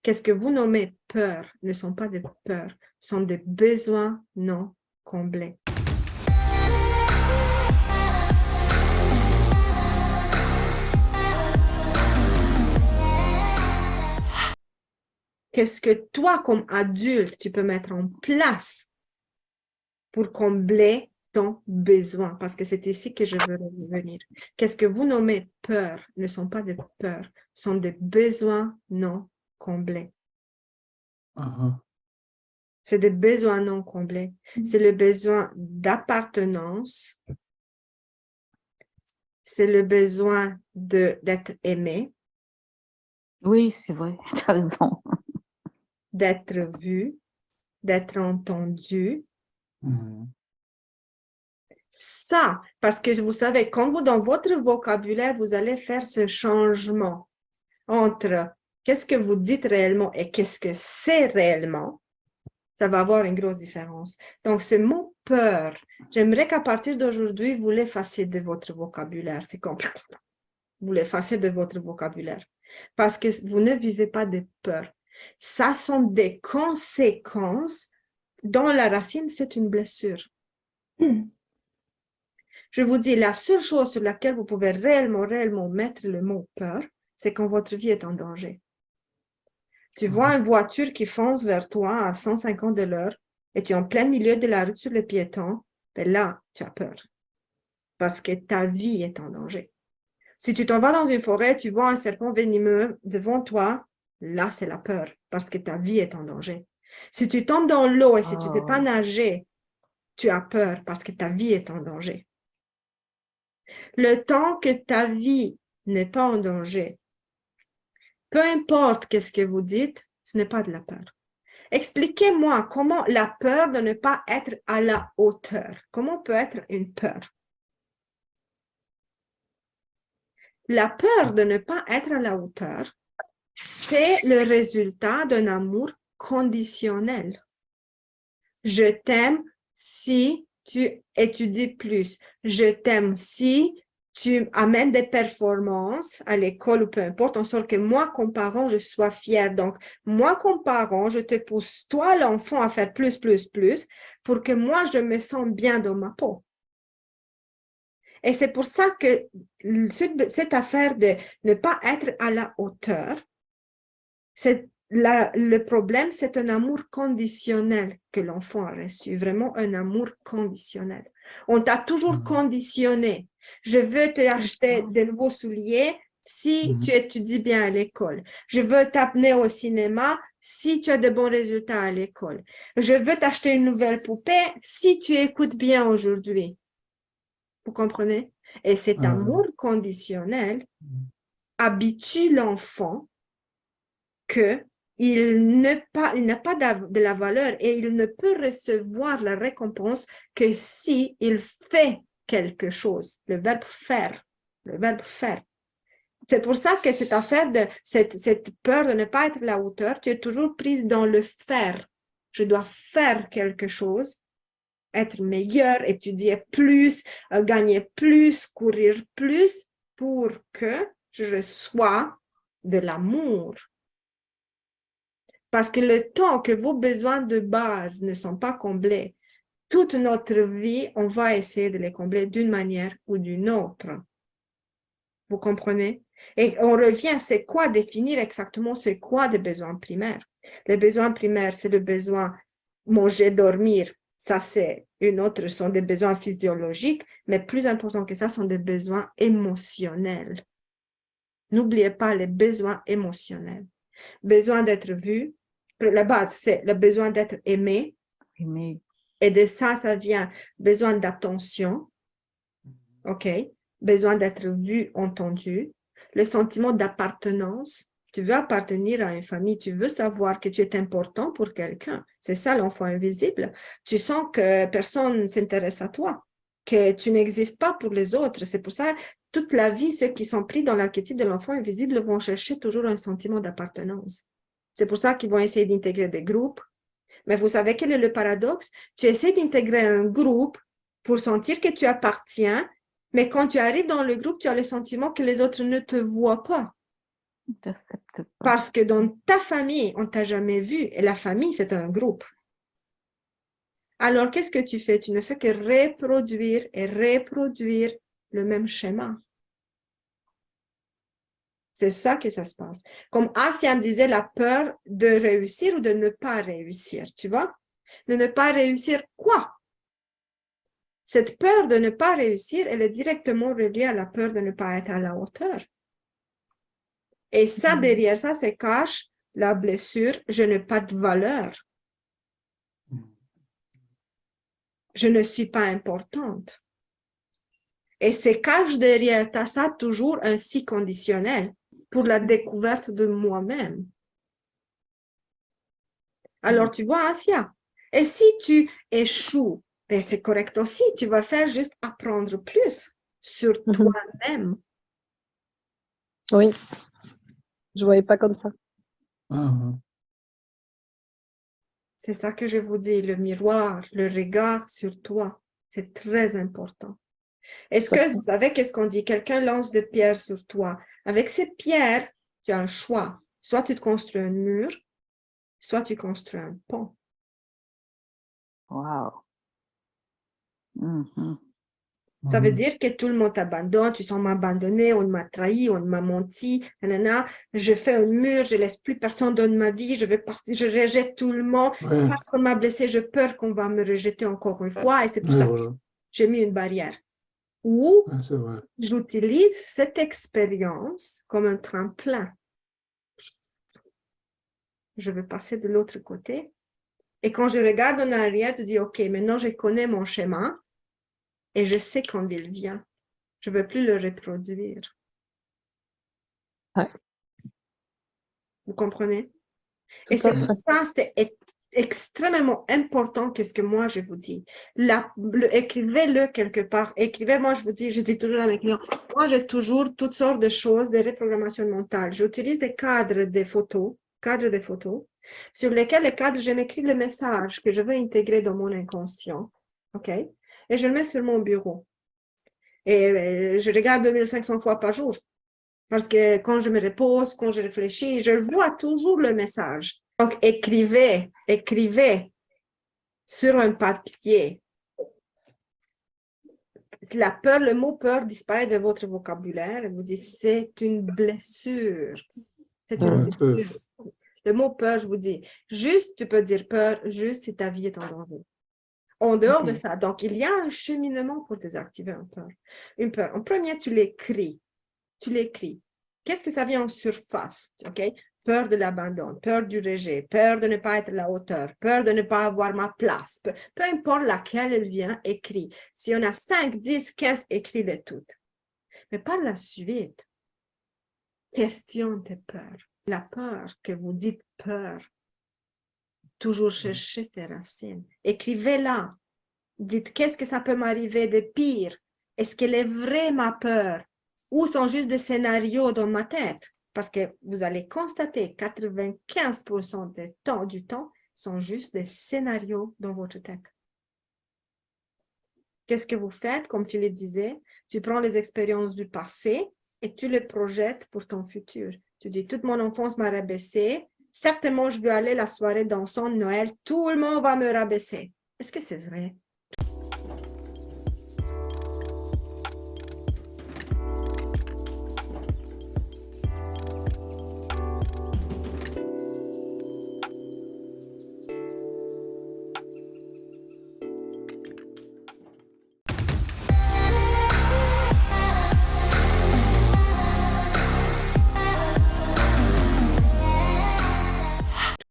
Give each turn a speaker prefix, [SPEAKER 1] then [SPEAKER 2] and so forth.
[SPEAKER 1] Qu'est-ce que vous nommez peur ne sont pas des peurs, sont des besoins non comblés. Qu'est-ce que toi, comme adulte, tu peux mettre en place pour combler ton besoin? Parce que c'est ici que je veux revenir. Qu'est-ce que vous nommez peur ne sont pas des peurs, sont des besoins non comblés. C'est des besoins non comblés. C'est le besoin d'appartenance. C'est le besoin d'être aimé.
[SPEAKER 2] Oui, c'est vrai, tu as raison.
[SPEAKER 1] D'être vu, d'être entendu. Ça, parce que vous savez, quand vous, dans votre vocabulaire, vous allez faire ce changement entre qu'est-ce que vous dites réellement et qu'est-ce que c'est réellement, ça va avoir une grosse différence. Donc, ce mot « peur », j'aimerais qu'à partir d'aujourd'hui, vous l'effaciez de votre vocabulaire. C'est compliqué. Vous l'effacez de votre vocabulaire. Parce que vous ne vivez pas de peur. Ça sont des conséquences. Dans la racine, c'est une blessure. Je vous dis, la seule chose sur laquelle vous pouvez réellement mettre le mot peur, c'est quand votre vie est en danger. Tu vois une voiture qui fonce vers toi à 150 de l'heure et tu es en plein milieu de la rue sur le piéton, ben là, tu as peur. Parce que ta vie est en danger. Si tu t'en vas dans une forêt, tu vois un serpent venimeux devant toi, là, c'est la peur parce que ta vie est en danger. Si tu tombes dans l'eau et si tu ne sais pas nager, tu as peur parce que ta vie est en danger. Le temps que ta vie n'est pas en danger, peu importe qu'est-ce que vous dites, ce n'est pas de la peur. Expliquez-moi comment la peur de ne pas être à la hauteur, comment peut être une peur? La peur de ne pas être à la hauteur, c'est le résultat d'un amour conditionnel. Je t'aime si tu étudies plus. Je t'aime si tu amènes des performances à l'école ou peu importe, en sorte que moi, comme parent, je sois fière. Donc, moi, comme parent, je te pousse, toi, l'enfant, à faire plus, pour que moi, je me sens bien dans ma peau. Et c'est pour ça que cette affaire de ne pas être à la hauteur, le problème, c'est un amour conditionnel que l'enfant a reçu, vraiment un amour conditionnel. On t'a toujours conditionné. Je veux te acheter de nouveaux souliers si tu étudies bien à l'école. Je veux t'amener au cinéma si tu as de bons résultats à l'école. Je veux t'acheter une nouvelle poupée si tu écoutes bien aujourd'hui. Vous comprenez? Et cet amour conditionnel habitue l'enfant qu'il n'a pas de la valeur et il ne peut recevoir la récompense que si il fait quelque chose. Le verbe faire. Le verbe faire. C'est pour ça que cette affaire de cette peur de ne pas être à la hauteur, tu es toujours prise dans le faire. Je dois faire quelque chose, être meilleur, étudier plus, gagner plus, courir plus pour que je reçois de l'amour. Parce que le temps que vos besoins de base ne sont pas comblés, toute notre vie, on va essayer de les combler d'une manière ou d'une autre. Vous comprenez? Et on revient, c'est quoi définir exactement c'est quoi des besoins primaires? Les besoins primaires, c'est le besoin manger, dormir. Ça, c'est une autre, sont des besoins physiologiques, mais plus important que ça, sont des besoins émotionnels. N'oubliez pas les besoins émotionnels. Besoin d'être vu. La base, c'est le besoin d'être aimé. Et de ça, ça vient besoin d'attention. OK? Besoin d'être vu, entendu. Le sentiment d'appartenance. Tu veux appartenir à une famille, tu veux savoir que tu es important pour quelqu'un. C'est ça l'enfant invisible. Tu sens que personne ne s'intéresse à toi, que tu n'existes pas pour les autres. C'est pour ça, toute la vie, ceux qui sont pris dans l'archétype de l'enfant invisible vont chercher toujours un sentiment d'appartenance. C'est pour ça qu'ils vont essayer d'intégrer des groupes. Mais vous savez quel est le paradoxe? Tu essaies d'intégrer un groupe pour sentir que tu appartiens, mais quand tu arrives dans le groupe, tu as le sentiment que les autres ne te voient pas.
[SPEAKER 2] J'accepte pas.
[SPEAKER 1] Parce que dans ta famille, on ne t'a jamais vu. Et la famille, c'est un groupe. Alors, qu'est-ce que tu fais? Tu ne fais que reproduire et reproduire le même schéma. C'est ça que ça se passe. Comme Asia me disait, la peur de réussir ou de ne pas réussir, tu vois? De ne pas réussir quoi? Cette peur de ne pas réussir, elle est directement reliée à la peur de ne pas être à la hauteur. Et ça, derrière ça, se cache la blessure, je n'ai pas de valeur. Je ne suis pas importante. Et se cache derrière ça toujours un si conditionnel pour la découverte de moi-même. Alors, tu vois, Asia, et si tu échoues, ben c'est correct aussi, tu vas faire juste apprendre plus sur toi-même.
[SPEAKER 3] Oui, je voyais pas comme ça.
[SPEAKER 1] C'est ça que je vous dis, le miroir, le regard sur toi, c'est très important. Est-ce que vous savez qu'est-ce qu'on dit? Quelqu'un lance des pierres sur toi. Avec ces pierres, tu as un choix. Soit tu te construis un mur, soit tu construis un pont.
[SPEAKER 2] Wow. Mhm.
[SPEAKER 1] Ça veut dire que tout le monde t'abandonne, tu sens m'abandonner, on m'a trahi, on m'a menti, nanana. Je fais un mur, je laisse plus personne dans ma vie, je vais partir, je rejette tout le monde.
[SPEAKER 4] Ouais.
[SPEAKER 1] Parce qu'on m'a blessé, j'ai peur qu'on va me rejeter encore une fois et c'est pour
[SPEAKER 4] Ouais,
[SPEAKER 1] ça que
[SPEAKER 4] voilà.
[SPEAKER 1] j'ai mis une barrière. Ou
[SPEAKER 4] Ouais, c'est vrai.
[SPEAKER 1] j'utilise cette expérience comme un tremplin. Je vais passer de l'autre côté. Et quand je regarde en arrière, tu dis, OK, maintenant je connais mon schéma et je sais quand il vient. Je ne veux plus le reproduire.
[SPEAKER 3] Ouais.
[SPEAKER 1] Vous comprenez?
[SPEAKER 3] Tout
[SPEAKER 1] Et c'est
[SPEAKER 3] à
[SPEAKER 1] pour
[SPEAKER 3] fait.
[SPEAKER 1] ça, c'est extrêmement important qu'est-ce que moi je vous dis. Écrivez-le quelque part. Écrivez, moi je vous dis, je dis toujours à mes clients, moi j'ai toujours toutes sortes de choses, des reprogrammations mentales. J'utilise des cadres des photos, sur lesquels les cadres, je m'écris le message que je veux intégrer dans mon inconscient. OK? Et je le mets sur mon bureau. Et je regarde 2500 fois par jour. Parce que quand je me repose, quand je réfléchis, je vois toujours le message. Donc, écrivez sur un papier. La peur, le mot peur disparaît de votre vocabulaire et vous dites c'est une blessure. C'est une
[SPEAKER 4] Ouais, peur.
[SPEAKER 1] blessure. Le mot peur, je vous dis, juste, tu peux dire peur, juste si ta vie est en danger. En dehors de ça, donc il y a un cheminement pour désactiver une peur. En premier, tu l'écris. Qu'est-ce que ça vient en surface? OK? Peur de l'abandon, peur du rejet, peur de ne pas être à la hauteur, peur de ne pas avoir ma place. Peu importe laquelle elle vient, écris. Si on a 5, 10, 15, écris-les toutes. Mais par la suite, question tes peurs. La peur que vous dites peur, toujours chercher ses racines. Écrivez-la. Dites qu'est-ce que ça peut m'arriver de pire? Est-ce qu'elle est vraie ma peur? Ou sont juste des scénarios dans ma tête? Parce que vous allez constater 95% du temps sont juste des scénarios dans votre tête. Qu'est-ce que vous faites? Comme Philippe disait, tu prends les expériences du passé et tu les projettes pour ton futur. Tu dis, toute mon enfance m'a rabaissé. Certainement, je veux aller à la soirée dansante de Noël. Tout le monde va me rabaisser. Est-ce que c'est vrai?